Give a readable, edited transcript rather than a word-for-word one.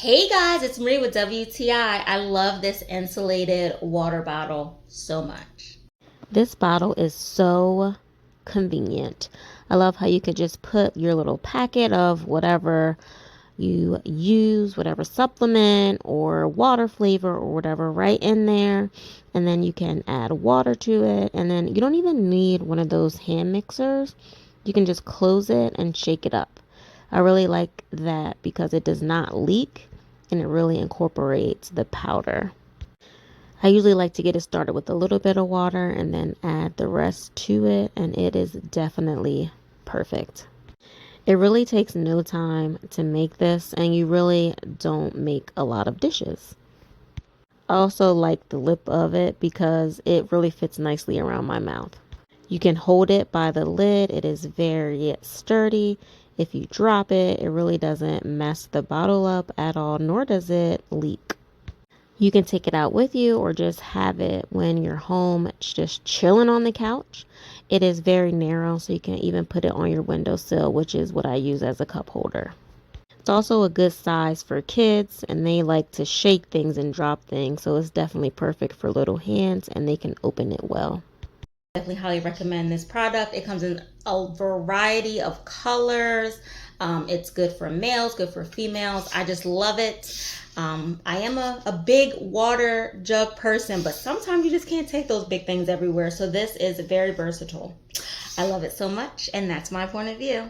Hey guys, it's Marie with WTI. I love this insulated water bottle so much. This bottle is so convenient. I love how you could just put your little packet of whatever you use, whatever supplement or water flavor or whatever right in there. And then you can add water to it. And then you don't even need one of those hand mixers. You can just close it and shake it up. I really like that because it does not leak and it really incorporates the powder. I usually like to get it started with a little bit of water and then add the rest to it, and it is definitely perfect. It really takes no time to make this, and you really don't make a lot of dishes. I also like the lip of it because it really fits nicely around my mouth. You can hold it by the lid. It is very sturdy. If you drop it, it really doesn't mess the bottle up at all, nor does it leak. You can take it out with you or just have it when you're home, just chilling on the couch. It is very narrow, so you can even put it on your windowsill, which is what I use as a cup holder. It's also a good size for kids, and they like to shake things and drop things, so it's definitely perfect for little hands, and they can open it well. Definitely highly recommend this product. It comes in a variety of colors. It's good for males, good for females. I just love it. I am a big water jug person, but sometimes you just can't take those big things everywhere. So this is very versatile. I love it so much, and that's my point of view.